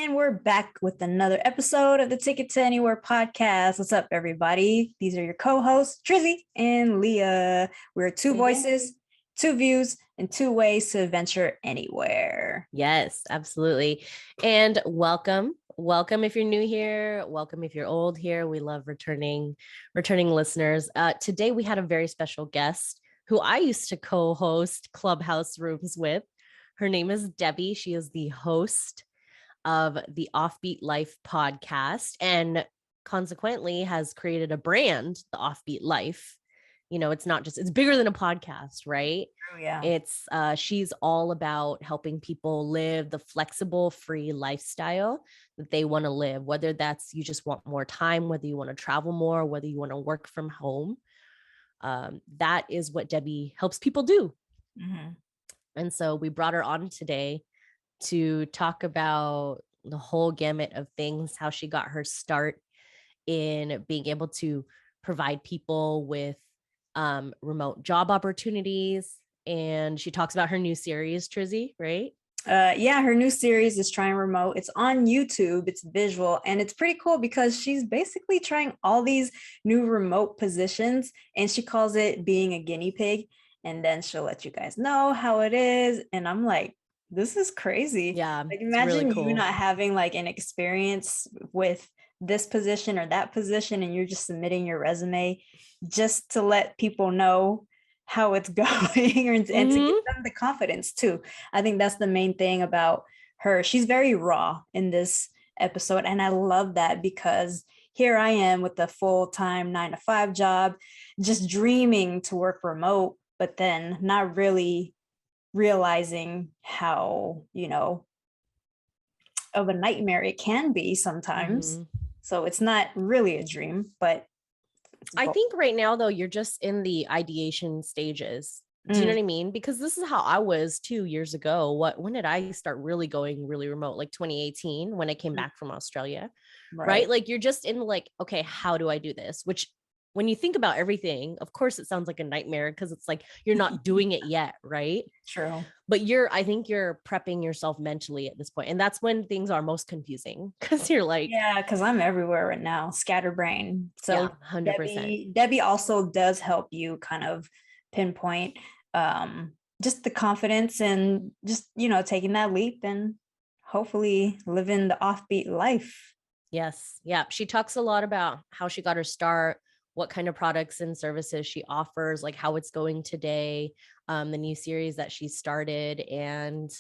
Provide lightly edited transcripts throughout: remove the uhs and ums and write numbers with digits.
And we're back with another episode of the Ticket to Anywhere podcast. What's up, everybody? These are your co-hosts, Trizzy and Leah. We're two voices, two views, and two ways to adventure anywhere. Yes, absolutely. And welcome. Welcome if you're new here. Welcome if you're old here. We love returning listeners. Today we had a very special guest who I used to co-host Clubhouse Rooms with. Her name is Debbie. She is the host of the Offbeat Life podcast and consequently has created a brand, the Offbeat Life. You know, it's bigger than a podcast, right? Oh, yeah. It's she's all about helping people live the flexible, free lifestyle that they want to live, whether that's you just want more time, whether you want to travel more, whether you want to work from home. That is what Debbie helps people do. Mm-hmm. And so we brought her on today to talk about the whole gamut of things, how she got her start in being able to provide people with remote job opportunities. And she talks about her new series, Trizzy, right? Yeah, her new series is Trying Remote. It's on YouTube. It's visual, and it's pretty cool because she's basically trying all these new remote positions, and she calls it being a guinea pig. And then she'll let you guys know how it is. And I'm like, this is crazy. Yeah, like imagine really cool. You not having like an experience with this position or that position, and you're just submitting your resume just to let people know how it's going and to give them the confidence too. I think that's the main thing about her. She's very raw in this episode, and I love that because here I am with a full-time 9-to-5 job, just dreaming to work remote, but then not really realizing how, of a nightmare it can be sometimes. So it's not really a dream, but I think right now, though, you're just in the ideation stages. Do you know what I mean? Because this is how I was 2 years ago. When did I start really going really remote? Like 2018 when I came back from Australia, right? Like you're just in like, okay, how do I do this? Which when you think about everything, of course, it sounds like a nightmare because it's like you're not doing it yet, right? True. But I think you're prepping yourself mentally at this point. And that's when things are most confusing because you're like, yeah, because I'm everywhere right now, scatterbrain. So yeah, 100%. Debbie also does help you kind of pinpoint just the confidence and just, taking that leap and hopefully living the offbeat life. Yes. Yeah. She talks a lot about how she got her start, what kind of products and services she offers, like how it's going today, the new series that she started, and,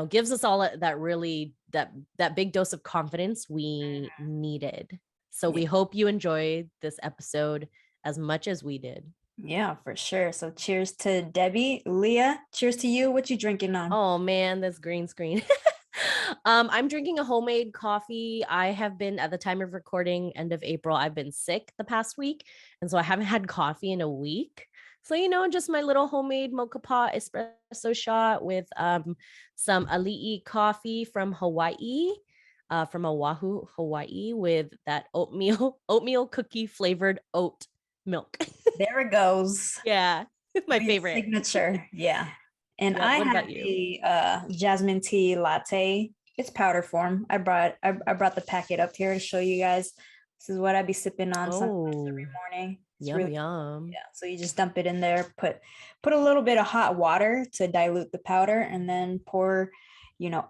gives us all that really, that big dose of confidence we needed. So we hope you enjoyed this episode as much as we did. Yeah, for sure. So cheers to Debbie. Leah, cheers to you. What you drinking on? Oh man, this green screen. I'm drinking a homemade coffee. I have been, at the time of recording, end of April, I've been sick the past week. And so I haven't had coffee in a week. So, just my little homemade mocha pot espresso shot with some Ali'i coffee from Hawaii, from Oahu, Hawaii, with that oatmeal cookie flavored oat milk. There it goes. Yeah, my favorite signature. Yeah. And I have the Jasmine Tea Latte. It's powder form. I brought the packet up here to show you guys. This is what I'd be sipping on sometimes every morning. It's yum. Yeah. So you just dump it in there, put a little bit of hot water to dilute the powder, and then pour,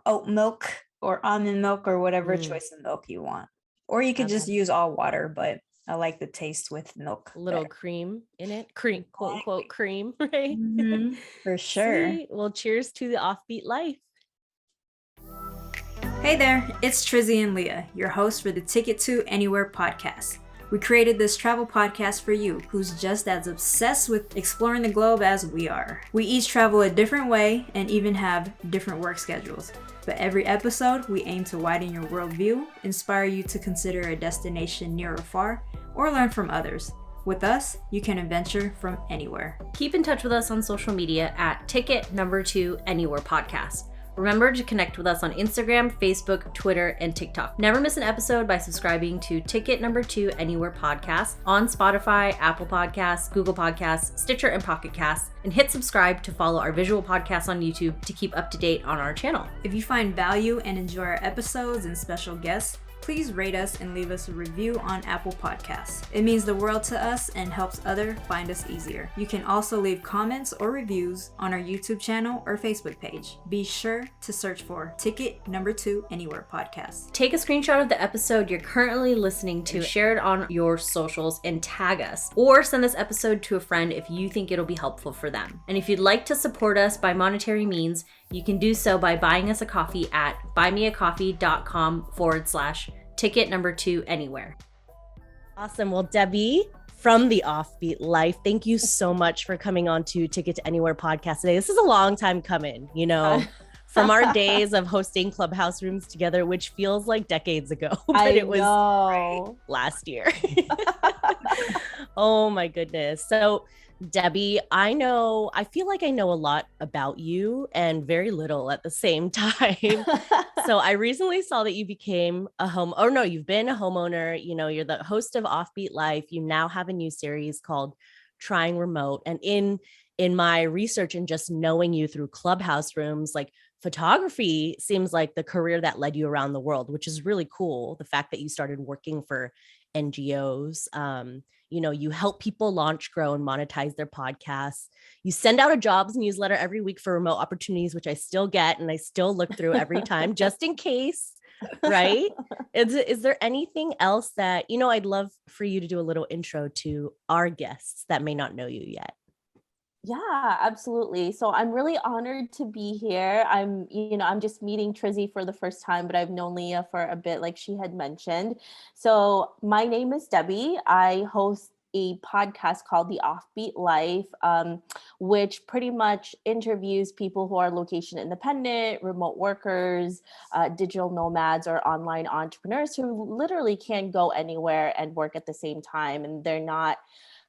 oat milk or almond milk or whatever choice of milk you want. Or you could just use all water, but I like the taste with milk. A little cream in it. Cream, quote unquote cream, right? For sure. Sweet. Well, cheers to the Offbeat Life. Hey there, it's Trizzy and Leah, your hosts for the Ticket to Anywhere podcast. We created this travel podcast for you, who's just as obsessed with exploring the globe as we are. We each travel a different way and even have different work schedules. But every episode, we aim to widen your worldview, inspire you to consider a destination near or far, or learn from others. With us, you can adventure from anywhere. Keep in touch with us on social media at Ticket2 Anywhere Podcast. Remember to connect with us on Instagram, Facebook, Twitter, and TikTok. Never miss an episode by subscribing to Ticket Number 2 Anywhere podcast on Spotify, Apple Podcasts, Google Podcasts, Stitcher, and Pocket Casts, and hit subscribe to follow our visual podcasts on YouTube to keep up to date on our channel. If you find value and enjoy our episodes and special guests, please rate us and leave us a review on Apple Podcasts. It means the world to us and helps others find us easier. You can also leave comments or reviews on our YouTube channel or Facebook page. Be sure to search for Ticket Number 2 Anywhere podcast. Take a screenshot of the episode you're currently listening to, share it on your socials, and tag us. Or send this episode to a friend if you think it'll be helpful for them. And if you'd like to support us by monetary means, you can do so by buying us a coffee at buymeacoffee.com/Ticket Number 2 Anywhere. Awesome. Well, Debbie from the Offbeat Life, thank you so much for coming on to Ticket to Anywhere podcast today. This is a long time coming, you know, from our days of hosting clubhouse rooms together, which feels like decades ago, but it was last year. Oh my goodness. So Debbie, I feel like I know a lot about you and very little at the same time. So I recently saw that you became you've been a homeowner, you know, you're the host of Offbeat Life. You now have a new series called Trying Remote. And in my research and just knowing you through clubhouse rooms, like photography seems like the career that led you around the world, which is really cool. The fact that you started working for NGOs, you know, you help people launch, grow, and monetize their podcasts. You send out a jobs newsletter every week for remote opportunities, which I still get and I still look through every time just in case, right? Is there anything else that, you know, I'd love for you to do a little intro to our guests that may not know you yet. Yeah, absolutely. So I'm really honored to be here. I'm just meeting Trizzy for the first time, but I've known Leah for a bit, like she had mentioned. So my name is Debbie. I host a podcast called The Offbeat Life, which pretty much interviews people who are location independent, remote workers, digital nomads, or online entrepreneurs who literally can go anywhere and work at the same time. And they're not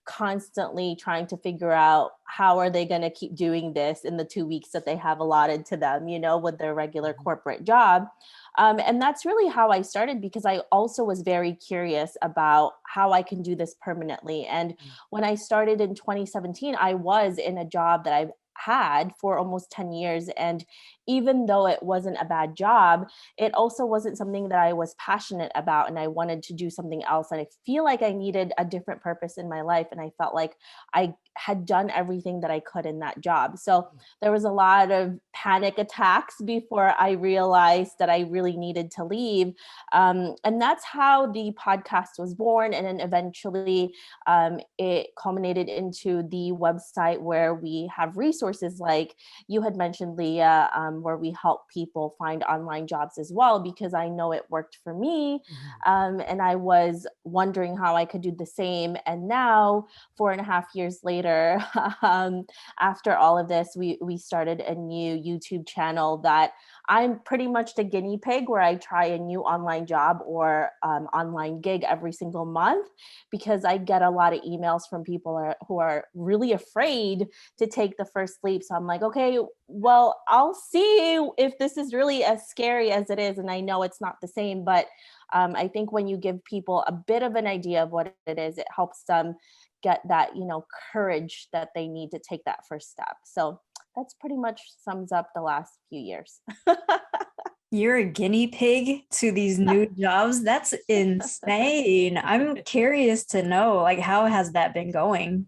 constantly trying to figure out how are they going to keep doing this in the 2 weeks that they have allotted to them, you know, with their regular corporate job. And that's really how I started, because I also was very curious about how I can do this permanently. And when I started in 2017, I was in a job that I've had for almost 10 years. And even though it wasn't a bad job, it also wasn't something that I was passionate about. And I wanted to do something else. And I feel like I needed a different purpose in my life. And I felt like I had done everything that I could in that job. So there was a lot of panic attacks before I realized that I really needed to leave. And that's how the podcast was born. And then eventually it culminated into the website where we have resources like you had mentioned, Leah, where we help people find online jobs as well, because I know it worked for me. And I was wondering how I could do the same. And now, 4.5 years later, after all of this, we started a new YouTube channel that I'm pretty much the guinea pig, where I try a new online job or online gig every single month, because I get a lot of emails from people who are really afraid to take the first leap. So I'm like, okay, well, I'll see if this is really as scary as it is. And I know it's not the same, but I think when you give people a bit of an idea of what it is, it helps them get that, you know, courage that they need to take that first step. So that's pretty much sums up the last few years. You're a guinea pig to these new jobs. That's insane. I'm curious to know, like, how has that been going?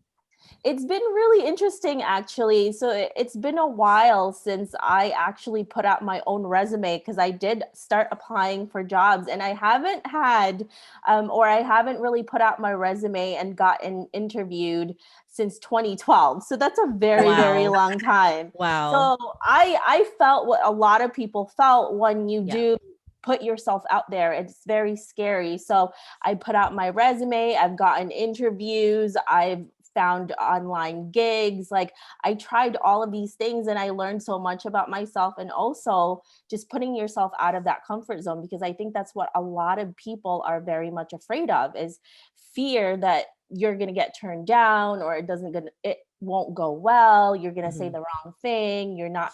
It's been really interesting, actually. So it's been a while since I actually put out my own resume, because I did start applying for jobs, and I haven't had, or I haven't really put out my resume and gotten interviewed since 2012. So that's a very, very long time. Wow. So I felt what a lot of people felt when you do put yourself out there. It's very scary. So I put out my resume. I've gotten interviews. I've found online gigs. Like, I tried all of these things, and I learned so much about myself, and also just putting yourself out of that comfort zone, because I think that's what a lot of people are very much afraid of, is fear that you're going to get turned down, or it won't go well. You're going to say the wrong thing. You're not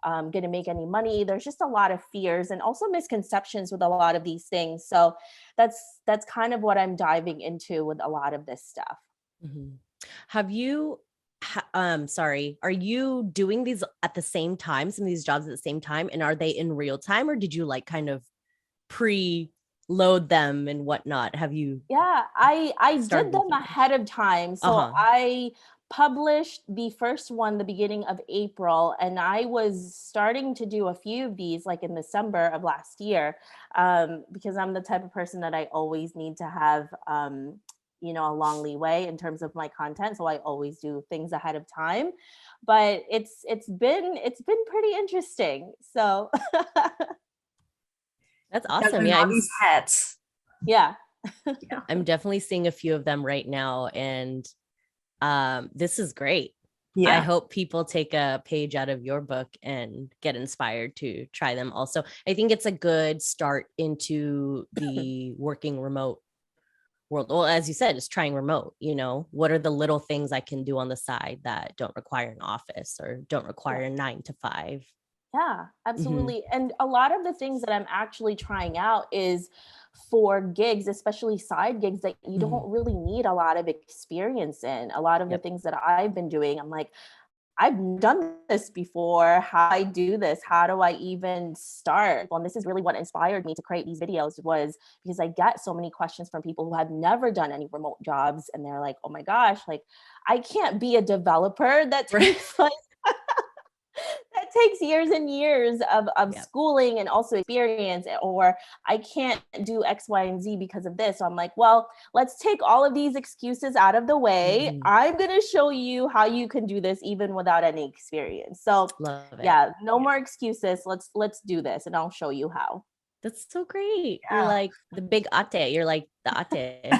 going to make any money? There's just a lot of fears and also misconceptions with a lot of these things. So that's kind of what I'm diving into with a lot of this stuff. Mm-hmm. Have you, are you doing these at the same time, some of these jobs at the same time? And are they in real time, or did you like kind of pre-load them and whatnot? Have you? Yeah, I did them them? ahead of time. So I published the first one the beginning of April, and I was starting to do a few of these like in December of last year, because I'm the type of person that I always need to have a long leeway in terms of my content, so I always do things ahead of time. But it's been pretty interesting. So that's awesome. Yeah, these hats. Yeah. I'm definitely seeing a few of them right now, and this is great. Yeah. I hope people take a page out of your book and get inspired to try them also. I think it's a good start into the working remote world. Well, as you said, it's trying remote, what are the little things I can do on the side that don't require an office or don't require a 9 to 5? Yeah, absolutely. And a lot of the things that I'm actually trying out is for gigs, especially side gigs that you don't really need a lot of experience in. A lot of the things that I've been doing, I'm like, I've done this before. How do I do this? How do I even start? And this is really what inspired me to create these videos, was because I get so many questions from people who have never done any remote jobs. And they're like, oh my gosh, like I can't be a developer. That takes like that takes years and years of schooling and also experience, or I can't do X, Y, and Z because of this. So I'm like, well, let's take all of these excuses out of the way. I'm going to show you how you can do this even without any experience. So no more excuses. Let's do this, and I'll show you how. That's so great. You're like the big ate. You're like the ate.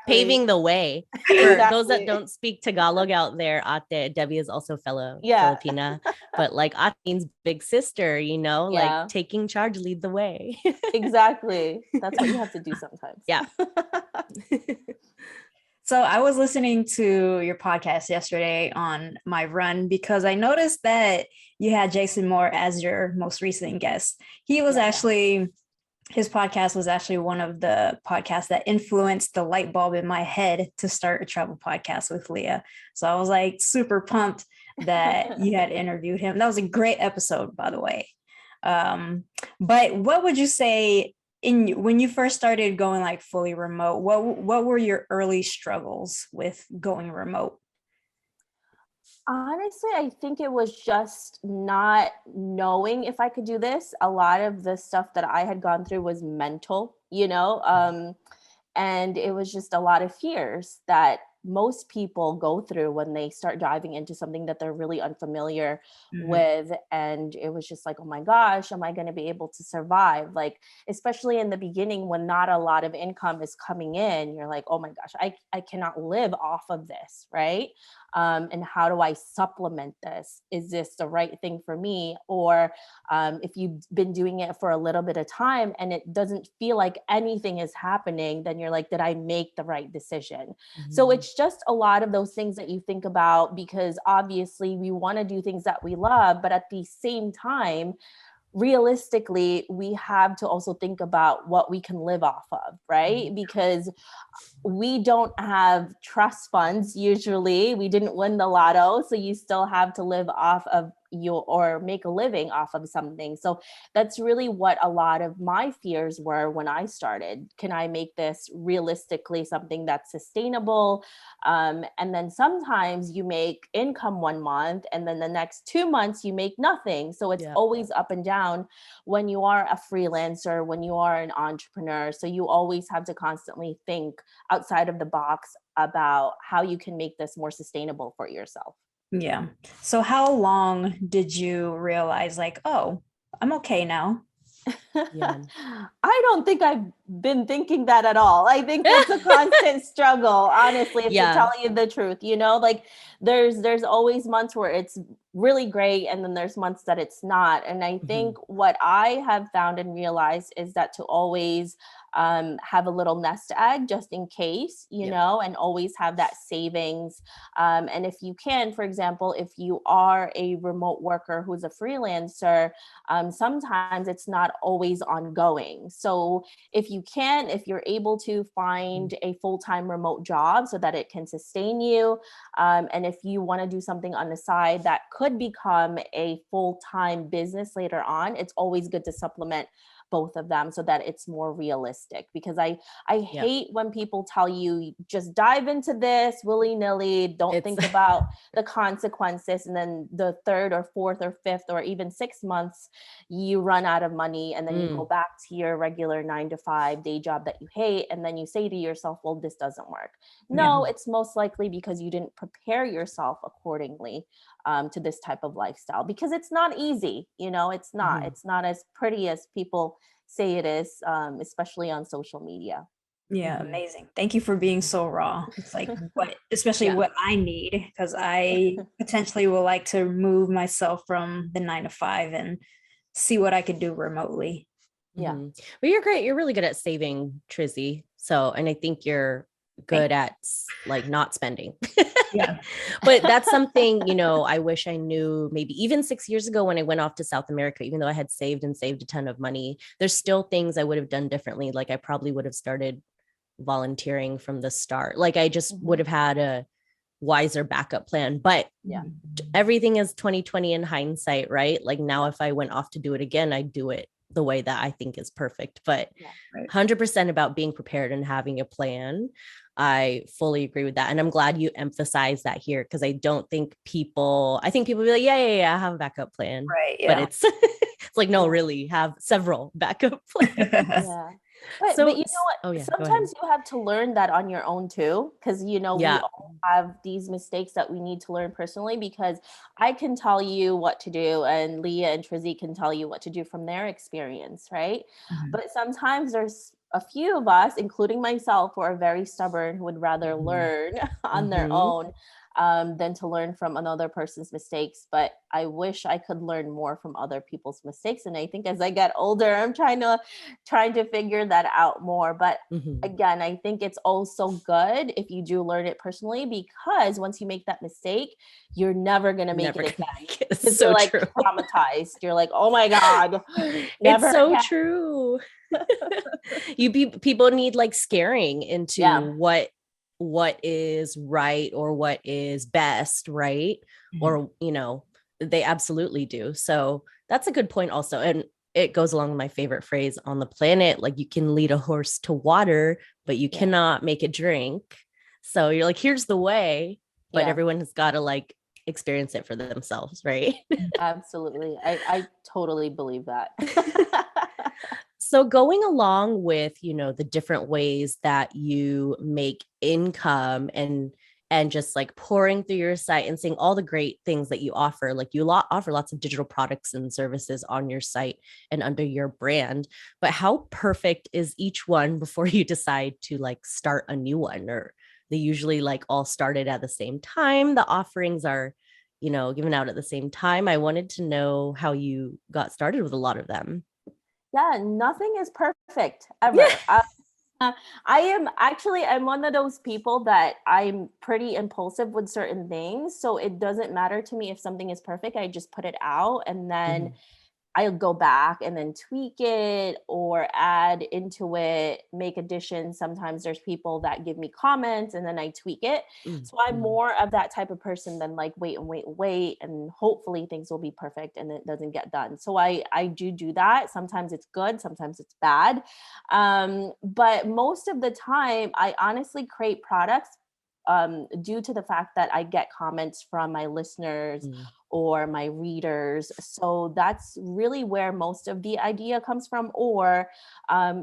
Paving the way. For those that don't speak Tagalog out there, ate, Debbie is also fellow Filipina, but like ate means big sister, like taking charge, lead the way. Exactly. That's what you have to do sometimes. Yeah. So I was listening to your podcast yesterday on my run because I noticed that you had Jason Moore as your most recent guest. He was his podcast was actually one of the podcasts that influenced the light bulb in my head to start a travel podcast with Leah. So I was like super pumped that you had interviewed him. That was a great episode, by the way. But what would you say when you first started going like fully remote, what were your early struggles with going remote? Honestly, I think it was just not knowing if I could do this. A lot of the stuff that I had gone through was mental, and it was just a lot of fears that most people go through when they start diving into something that they're really unfamiliar with. And it was just like, oh my gosh, am I going to be able to survive? Like, especially in the beginning when not a lot of income is coming in, you're like, oh my gosh, I cannot live off of this, right? And how do I supplement this? Is this the right thing for me? Or if you've been doing it for a little bit of time and it doesn't feel like anything is happening, then you're like, did I make the right decision? So it's just a lot of those things that you think about, because obviously we want to do things that we love, but at the same time, realistically, we have to also think about what we can live off of, right? Because we don't have trust funds. Usually we didn't win the lotto, so you still have to live off of or make a living off of something. So that's really what a lot of my fears were when I started. Can I make this realistically something that's sustainable? And then sometimes you make income 1 month and then the next 2 months you make nothing. So it's always up and down when you are a freelancer, when you are an entrepreneur. So you always have to constantly think outside of the box about how you can make this more sustainable for yourself. Yeah. So how long did you realize like, oh, I'm okay now? I don't think I've been thinking that at all. I think it's a constant struggle, honestly, if to tell you the truth, like there's always months where it's really great, and then there's months that it's not. And I think what I have found and realized is that to always have a little nest egg just in case, and always have that savings. And if you can, for example, if you are a remote worker who's a freelancer, sometimes it's not always ongoing. So if you're able to find a full-time remote job so that it can sustain you, and if you want to do something on the side that could become a full-time business later on, it's always good to supplement both of them so that it's more realistic. Because I hate when people tell you just dive into this willy-nilly, don't think about the consequences, and then the third or fourth or fifth or even 6 months you run out of money, and then you go back to your regular 9-to-5 day job that you hate, and then you say to yourself, well, this doesn't work. No, it's most likely because you didn't prepare yourself accordingly to this type of lifestyle, because it's not easy. It's not as pretty as people say it is, especially on social media. Yeah, amazing. Thank you for being so raw. It's like especially what I need, because I potentially will like to remove myself from the 9-to-5 and see what I could do remotely. Yeah. But you're great. You're really good at saving, Trizzy. So, and I think you're good at like not spending. But that's something, I wish I knew maybe even 6 years ago when I went off to South America, even though I had saved a ton of money, there's still things I would have done differently. Like I probably would have started volunteering from the start. Like I just would have had a wiser backup plan. But everything is 2020 in hindsight, right? Like now, if I went off to do it again, I'd do it the way that I think is perfect. But 100% about being prepared and having a plan. I fully agree with that. And I'm glad you emphasize that here, because I think people be like, yeah, I have a backup plan. Right. Yeah. But it's it's like, no, really have several backup plans. But you know what? Sometimes you have to learn that on your own too, because we all have these mistakes that we need to learn personally. Because I can tell you what to do, and Leah and Trizzy can tell you what to do from their experience, right? But sometimes there's a few of us, including myself, who are very stubborn, who would rather learn on their own than to learn from another person's mistakes. But I wish I could learn more from other people's mistakes. And I think as I get older, I'm trying to figure that out more. But again, I think it's also good if you do learn it personally, because once you make that mistake, you're never going to make it again. It's so like true. Traumatized. You're like, oh my God. It's so true. People need like scaring into what is right or what is best, right? Or they absolutely do. So that's a good point also. And it goes along with my favorite phrase on the planet, like you can lead a horse to water, but you cannot make it drink. So you're like, here's the way, but everyone has got to like experience it for themselves, right? Absolutely. I totally believe that. So going along with, the different ways that you make income and just like pouring through your site and seeing all the great things that you offer, like you offer lots of digital products and services on your site and under your brand, but how perfect is each one before you decide to like start a new one? Or they usually like all started at the same time. The offerings are, given out at the same time. I wanted to know how you got started with a lot of them. Yeah, nothing is perfect ever. I'm one of those people that I'm pretty impulsive with certain things. So it doesn't matter to me if something is perfect. I just put it out, and then I'll go back and then tweak it or add into it, make additions. Sometimes there's people that give me comments and then I tweak it. So I'm more of that type of person than like wait, and hopefully things will be perfect and it doesn't get done. So I do that. Sometimes it's good, sometimes it's bad. But most of the time I honestly create products due to the fact that I get comments from my listeners or my readers. So that's really where most of the idea comes from. Or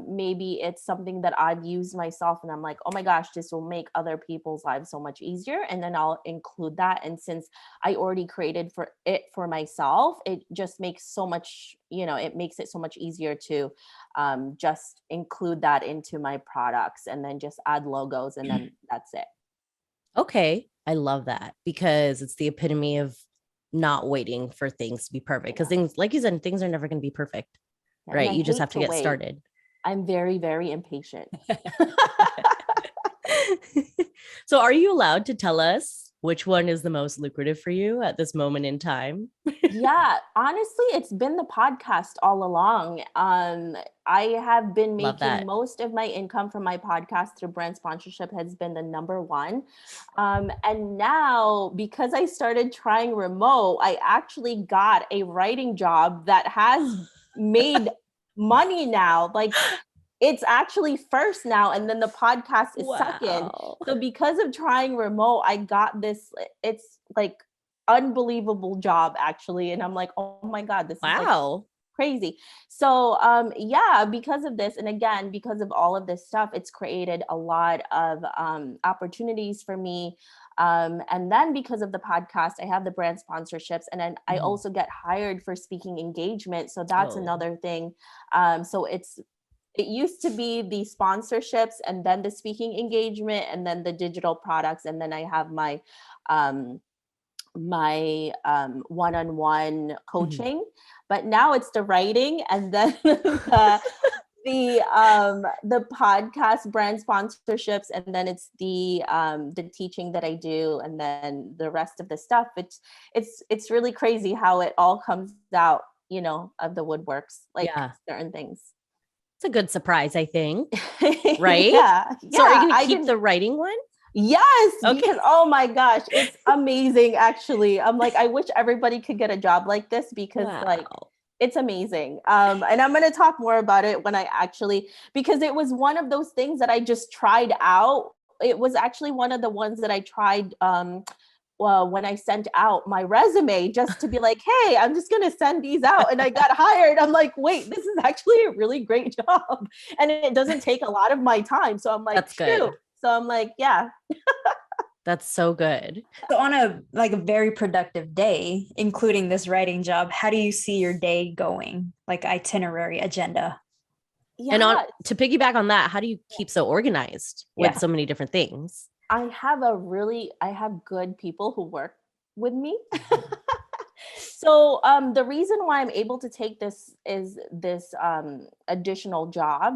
maybe it's something that I've used myself and I'm like, oh my gosh, this will make other people's lives so much easier. And then I'll include that. And since I already created for myself, it just makes so much, it makes it so much easier to just include that into my products and then just add logos and then that's it. Okay. I love that because it's the epitome of not waiting for things to be perfect. Because things, like you said, things are never going to be perfect, right? You just have to get started. I'm very, very impatient. So are you allowed to tell us which one is the most lucrative for you at this moment in time? Yeah, honestly, it's been the podcast all along. I have been making most of my income from my podcast through brand sponsorship has been the number one. And now because I started trying remote, I actually got a writing job that has made money now. Like it's actually first now, and then the podcast is second. So because of trying remote, I got this, it's like unbelievable job actually. And I'm like, oh my God, this is like crazy. So yeah, because of this, and again, because of all of this stuff, it's created a lot of opportunities for me. And then because of the podcast, I have the brand sponsorships, and then I also get hired for speaking engagement. So that's another thing. So it used to be the sponsorships and then the speaking engagement and then the digital products. And then I have my one-on-one coaching, but now it's the writing and then the podcast brand sponsorships, and then it's the teaching that I do, and then the rest of the stuff. It's really crazy how it all comes out, of the woodworks, like certain things. It's a good surprise, I think. Right? Yeah. So are you going to keep the writing one? Yes, because oh my gosh, it's amazing actually. I'm like, I wish everybody could get a job like this because like it's amazing. And I'm going to talk more about it when because it was one of those things that I just tried out. It was actually one of the ones that I tried when I sent out my resume just to be like, hey, I'm just going to send these out. And I got hired. I'm like, wait, this is actually a really great job. And it doesn't take a lot of my time. So I'm like, that's good. So I'm like, yeah. That's so good. So on a very productive day, including this writing job, how do you see your day going? Like itinerary, agenda? Yeah. And to piggyback on that, how do you keep so organized with so many different things? I have good people who work with me. So the reason why I'm able to take this additional job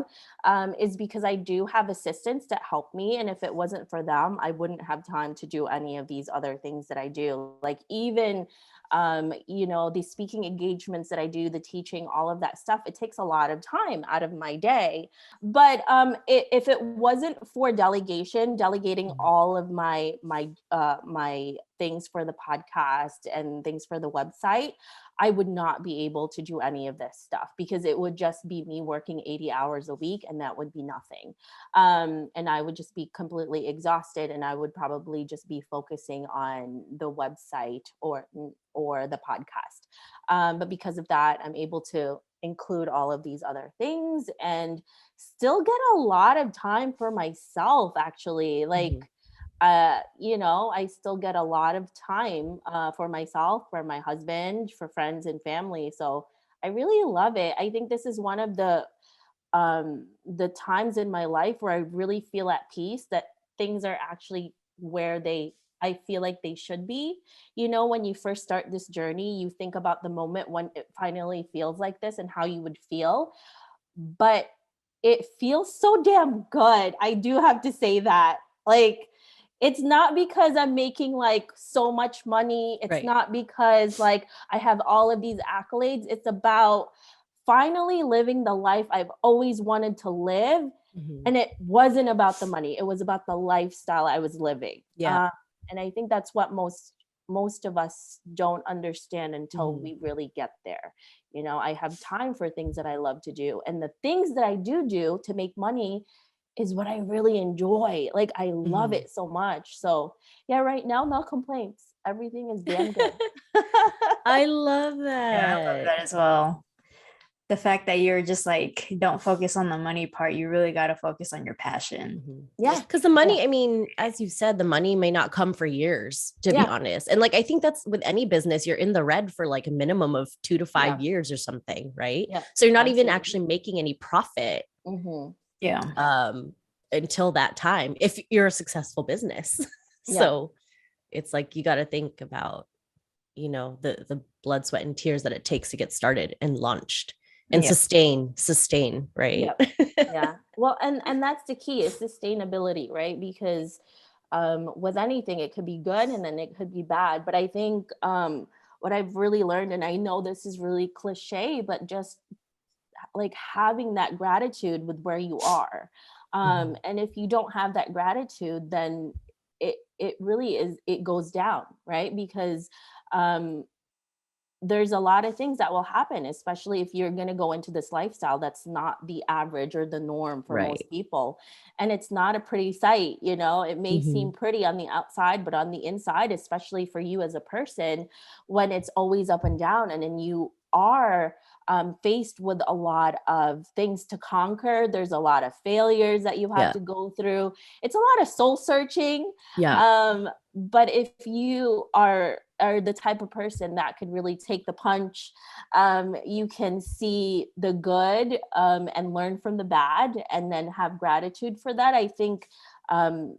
is because I do have assistants that help me. And if it wasn't for them, I wouldn't have time to do any of these other things that I do. Like even the speaking engagements that I do, the teaching, all of that stuff, it takes a lot of time out of my day. But if it wasn't for delegating all of my things for the podcast and things for the website, I would not be able to do any of this stuff because it would just be me working 80 hours a week and that would be nothing. And I would just be completely exhausted and I would probably just be focusing on the website or the podcast. But because of that, I'm able to include all of these other things and still get a lot of time for myself, actually. Like, I still get a lot of time for myself, for my husband, for friends and family. So I really love it. I think this is one of the times in my life where I really feel at peace that things are actually where I feel like they should be. When you first start this journey, you think about the moment when it finally feels like this and how you would feel. But it feels so damn good. I do have to say that. Like, it's not because I'm making like so much money. It's not because like I have all of these accolades. It's about finally living the life I've always wanted to live. And it wasn't about the money. It was about the lifestyle I was living. Yeah. And I think that's what most of us don't understand until we really get there. I have time for things that I love to do. And the things that I do to make money, is what I really enjoy. Like, I love it so much. So yeah, right now, no complaints. Everything is damn good. I love that. Yeah, I love that as well. The fact that you're just like, don't focus on the money part. You really got to focus on your passion. Yeah. Because the money, I mean, as you said, the money may not come for years, to be honest. And like, I think that's with any business, you're in the red for like a minimum of 2 to 5 years or something, right? Yeah, so you're not even actually making any profit until that time, if you're a successful business. So it's like, you got to think about, you know, the blood, sweat, and tears that it takes to get started and launched and sustain, right? Yeah. Well, and that's the key, is sustainability, right? Because with anything, it could be good and then it could be bad. But I think what I've really learned, and I know this is really cliche, but just like having that gratitude with where you are. And if you don't have that gratitude, then it really is, it goes down, right? Because there's a lot of things that will happen, especially if you're going to go into this lifestyle that's not the average or the norm for most people. And it's not a pretty sight, you know. It may seem pretty on the outside, but on the inside, especially for you as a person, when it's always up and down, and then you are faced with a lot of things to conquer. There's a lot of failures that you have to go through. It's a lot of soul searching. But if you are the type of person that could really take the punch, you can see the good and learn from the bad, and then have gratitude for that. I think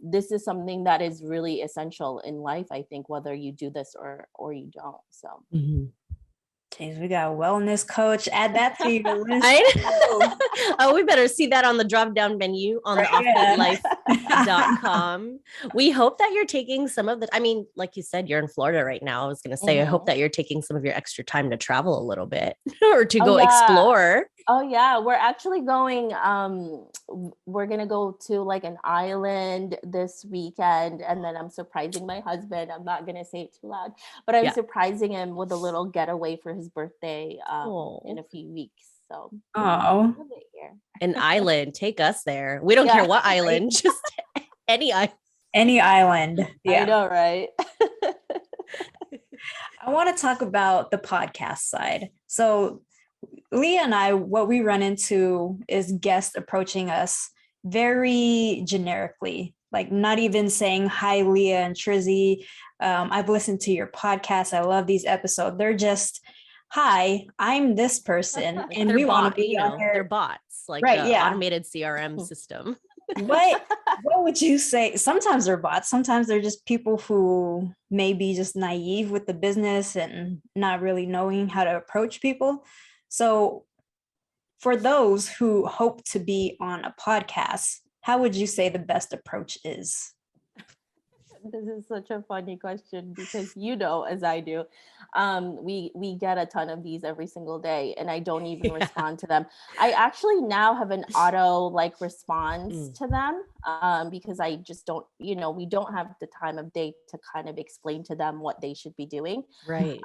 this is something that is really essential in life, I think, whether you do this or you don't. So Jeez, we got a wellness coach. Add that to your list. Oh, we better see that on the drop down menu on the offbeatlife.com. We hope that you're taking some of the, I mean, like you said, you're in Florida right now. I was going to say, I hope that you're taking some of your extra time to travel a little bit or to go explore. Oh yeah, we're actually going, we're going to go to like an island this weekend, and then I'm surprising my husband. I'm not going to say it too loud, but I'm surprising him with a little getaway for his birthday in a few weeks. So an island, take us there. We don't care what island, just any island. Any island. I know, right? I want to talk about the podcast side. So Leah and I, what we run into is guests approaching us very generically, like not even saying, hi, Leah and Trizzy. I've listened to your podcast. I love these episodes. They're just, hi, I'm this person. And we want to be on here. They're bots, like automated CRM system. What would you say? Sometimes they're bots. Sometimes they're just people who may be just naive with the business and not really knowing how to approach people. So for those who hope to be on a podcast, how would you say the best approach is? This is such a funny question, because you know, as I do, we get a ton of these every single day, and I don't even respond to them. I actually now have an auto like response to them, because I just don't, you know, we don't have the time of day to kind of explain to them what they should be doing. Right.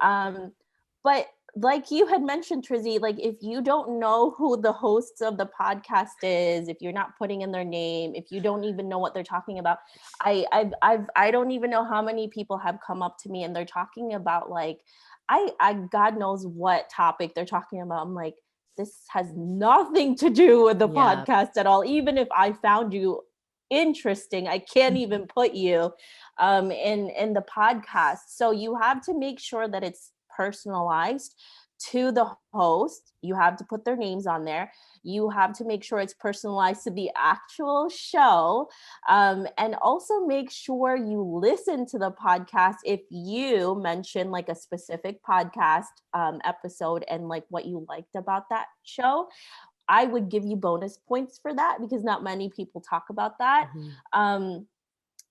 But like you had mentioned, Trizzy, like if you don't know who the hosts of the podcast is, if you're not putting in their name, if you don't even know what they're talking about, I don't even know how many people have come up to me and they're talking about like, I God knows what topic they're talking about. I'm like, this has nothing to do with the podcast at all. Even if I found you interesting, I can't even put you in the podcast. So you have to make sure that it's personalized to the host. You have to put their names on there. You have to make sure it's personalized to the actual show, and also make sure you listen to the podcast if you mention like a specific podcast episode and like what you liked about that show. I would give you bonus points for that, because not many people talk about that.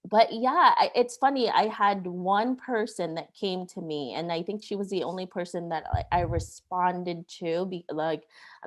But yeah, it's funny. I had one person that came to me, and I think she was the only person that I responded to,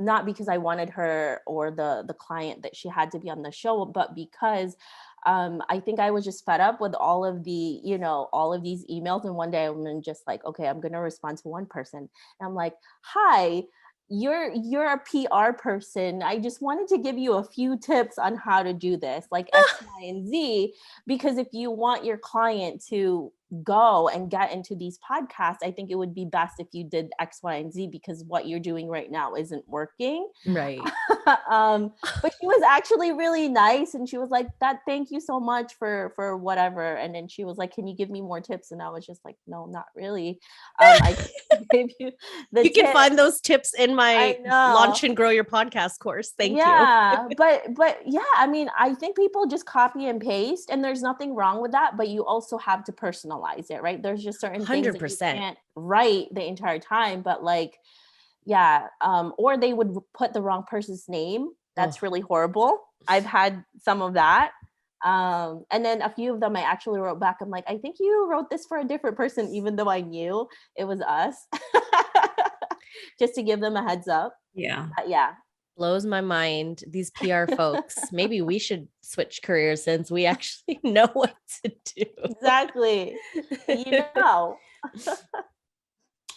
not because I wanted her or the client that she had to be on the show, but because I think I was just fed up with all of these emails. And one day I'm just like, okay, I'm going to respond to one person. And I'm like, hi, you're a PR person. I just wanted to give you a few tips on how to do this, like X, Y, and Z, because if you want your client to go and get into these podcasts, I think it would be best if you did X, Y, and Z, because what you're doing right now isn't working. Right. But she was actually really nice, and she was like, "That, thank you so much for whatever." And then she was like, "Can you give me more tips?" And I was just like, "No, not really. I gave you the You can tips." find those tips in my I know. Launch and Grow Your Podcast course. Thank you. Yeah, but yeah, I mean, I think people just copy and paste, and there's nothing wrong with that, but you also have to personalize it, right? There's just certain things that you 100%. can't write the entire time, but like, yeah, or they would put the wrong person's name. That's really horrible. I've had some of that. And then a few of them I actually wrote back. I'm like, I think you wrote this for a different person, even though I knew it was us. Just to give them a heads up. Yeah. Yeah. Blows my mind. These PR folks. Maybe we should switch careers since we actually know what to do. Exactly. You know.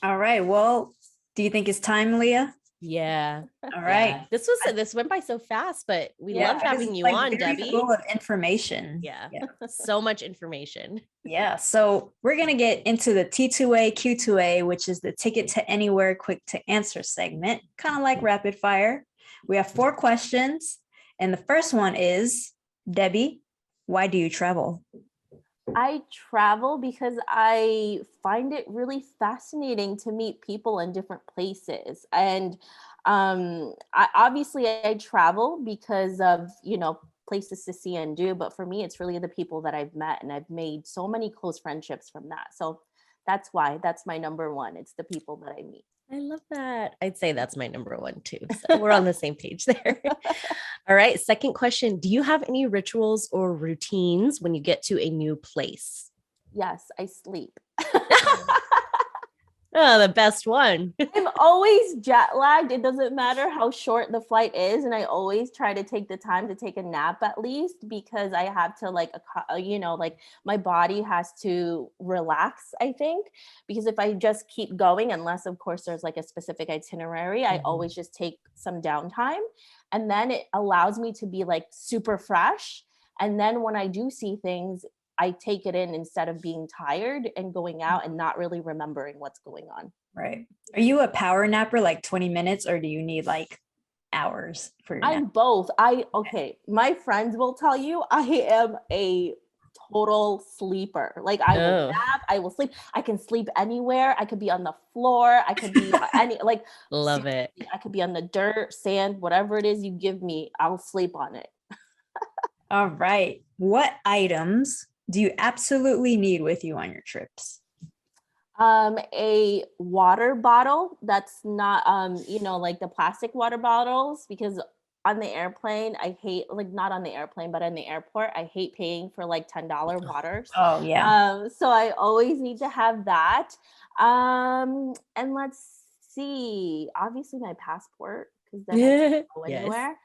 All right. Well, do you think it's time, Leah? Yeah. All right. Yeah. This went by so fast, but we loved having you on, Debbie. Full of information. Yeah. So much information. Yeah. So we're going to get into the T2A, Q2A, which is the ticket to anywhere, quick to answer segment, kind of like rapid fire. We have 4 questions. And the first one is, Debbie, why do you travel? I travel because I find it really fascinating to meet people in different places. And I travel because of, places to see and do. But for me, it's really the people that I've met, and I've made so many close friendships from that. So that's why. That's my number one. It's the people that I meet. I love that. I'd say that's my number one too. So we're on the same page there. All right. Second question. Do you have any rituals or routines when you get to a new place? Yes, I sleep. Oh, the best one. I'm always jet lagged. It doesn't matter how short the flight is. And I always try to take the time to take a nap at least, because I have to like my body has to relax, I think, because if I just keep going, unless of course there's like a specific itinerary, I always just take some downtime, and then it allows me to be like super fresh. And then when I do see things, I take it in instead of being tired and going out and not really remembering what's going on. Right. Are you a power napper, like 20 minutes, or do you need like hours for your I'm nap? both. My friends will tell you I am a total sleeper. Like I will nap, I will sleep. I can sleep anywhere. I could be on the floor. I could be Love it. I could be on the dirt, sand, whatever it is you give me, I'll sleep on it. All right. What items do you absolutely need with you on your trips? A water bottle that's not, like the plastic water bottles, because on the airplane, I hate, like not on the airplane, but in the airport, I hate paying for like $10 waters. Oh yeah. So I always need to have that. And let's see, obviously my passport, because then I can go anywhere.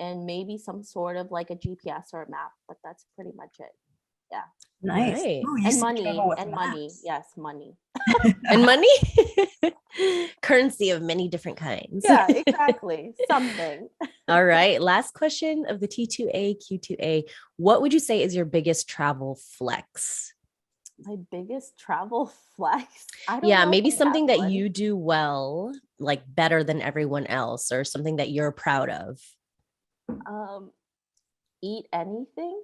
And maybe some sort of like a GPS or a map, but that's pretty much it. Yeah. Nice. Right. Ooh, And money. Yes, money. And money? Currency of many different kinds. Yeah, exactly. Something. All right. Last question of the T2A, Q2A. What would you say is your biggest travel flex? My biggest travel flex? Maybe something that you do well, like better than everyone else, or something that you're proud of. Eat anything.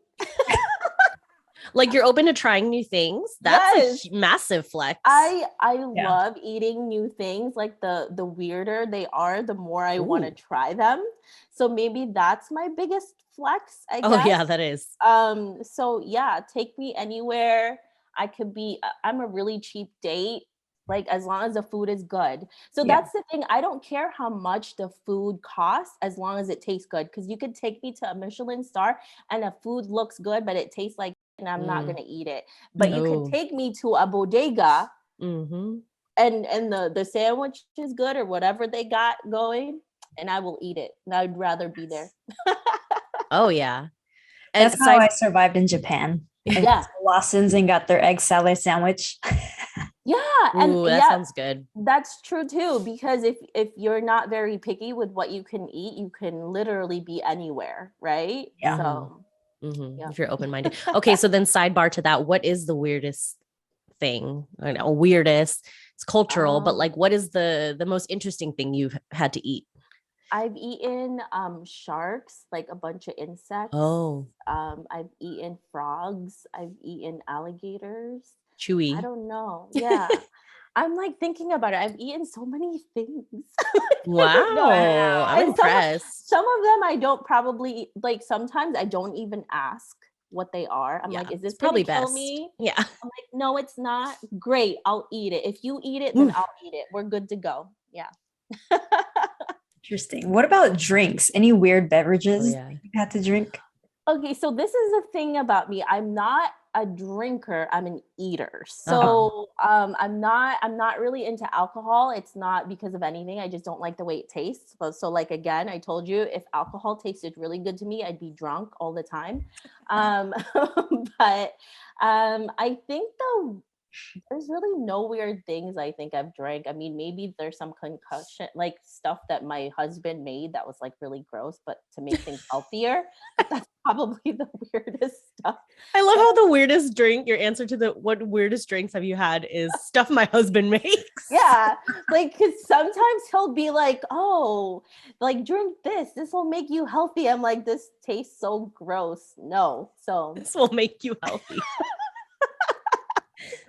Like you're open to trying new things. That's a massive flex. I love eating new things. Like the weirder they are, the more I want to try them. So maybe that's my biggest flex, I guess. Oh yeah, that is. So yeah, take me anywhere. I'm a really cheap date, like as long as the food is good. So that's the thing. I don't care how much the food costs as long as it tastes good. Because you could take me to a Michelin star and the food looks good, but it tastes like, and I'm not going to eat it. But you can take me to a bodega and the sandwich is good or whatever they got going, and I will eat it. And I'd rather be there. Oh yeah. And that's how I survived in Japan. Yeah. Lawson's and got their egg salad sandwich. Yeah, and Ooh, that sounds good. that's true too. Because if you're not very picky with what you can eat, you can literally be anywhere, right? Yeah. So, yeah. If you're open-minded. Okay, so then sidebar to that, what is the weirdest thing? I know weirdest. It's cultural, but like, what is the most interesting thing you've had to eat? I've eaten sharks, like a bunch of insects. Oh, I've eaten frogs. I've eaten alligators. I chewy. don't know. Yeah. I'm like thinking about it. I've eaten so many things. I don't know. Wow, I'm And impressed. some of them I don't probably like. Sometimes I don't even ask what they are. I'm like, is this it's probably gonna kill best. me? Yeah. I'm like, no, it's not. Great, I'll eat it. If you eat it, then I'll eat it. We're good to go. Yeah. Interesting. What about drinks? Any weird beverages you had to drink? Okay, so this is the thing about me. I'm not a drinker, I'm an eater. So I'm not really into alcohol. It's not because of anything. I just don't like the way it tastes. But so like again, I told you if alcohol tasted really good to me, I'd be drunk all the time. But I think there's really no weird things I think I've drank. I mean, maybe there's some concussion, like stuff that my husband made that was like really gross, but to make things healthier, that's probably the weirdest stuff. I love how the weirdest drink, your answer to the what weirdest drinks have you had is stuff my husband makes. Yeah. Like, cause sometimes he'll be like, oh, like drink this. This will make you healthy. I'm like, this tastes so gross. No. So This will make you healthy.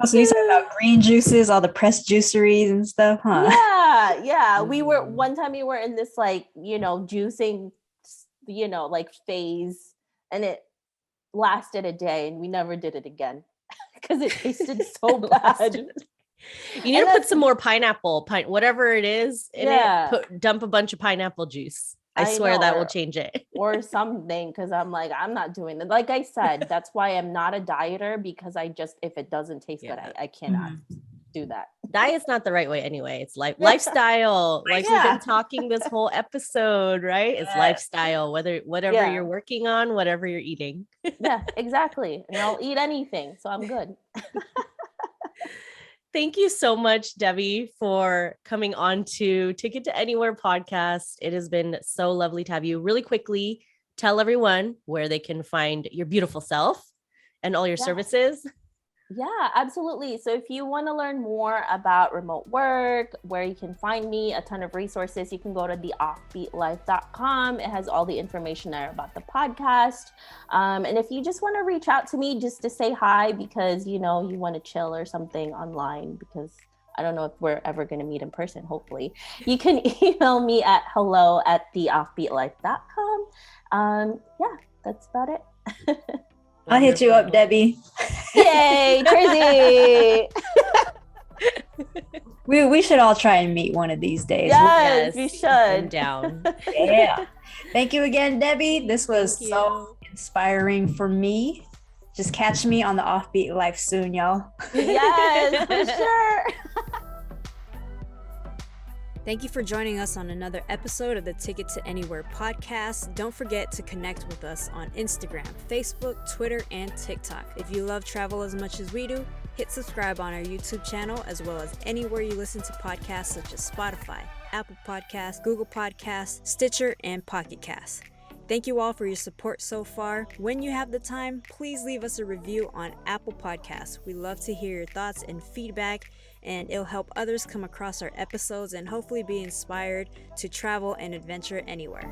So you said about green juices, all the pressed juiceries and stuff, huh? Yeah. We were one time we were in this like, juicing, like phase, and it lasted a day and we never did it again because it tasted so bad. You need to put some more pineapple, whatever it is in it. Dump a bunch of pineapple juice. I swear that will change it. Or something, because I'm like, I'm not doing that. Like I said, that's why I'm not a dieter, because if it doesn't taste good, I cannot do that. Diet's not the right way anyway. It's lifestyle. Like we've been talking this whole episode, right? It's lifestyle, whatever you're working on, whatever you're eating. Yeah, exactly. And I'll eat anything, so I'm good. Thank you so much, Debbie, for coming on to Ticket to Anywhere podcast. It has been so lovely to have you. Really quickly, tell everyone where they can find your beautiful self and all your services. Yeah, absolutely. So if you want to learn more about remote work, where you can find me, a ton of resources, you can go to the offbeatlife.com. It has all the information there about the podcast. And if you just want to reach out to me just to say hi because, you want to chill or something online, because I don't know if we're ever going to meet in person, hopefully, you can email me at hello@theoffbeatlife.com. Yeah, that's about it. I'll hit you up, Debbie. Yay, Trizzy! We should all try and meet one of these days. Yes, we should. I'm down. Yeah. Thank you again, Debbie. This was so inspiring for me. Just catch me on the Offbeat Life soon, y'all. Yes, for sure. Thank you for joining us on another episode of the Ticket to Anywhere podcast. Don't forget to connect with us on Instagram, Facebook, Twitter, and TikTok. If you love travel as much as we do, hit subscribe on our YouTube channel, as well as anywhere you listen to podcasts such as Spotify, Apple Podcasts, Google Podcasts, Stitcher, and Pocket Casts. Thank you all for your support so far. When you have the time, please leave us a review on Apple Podcasts. We love to hear your thoughts and feedback, and it'll help others come across our episodes and hopefully be inspired to travel and adventure anywhere.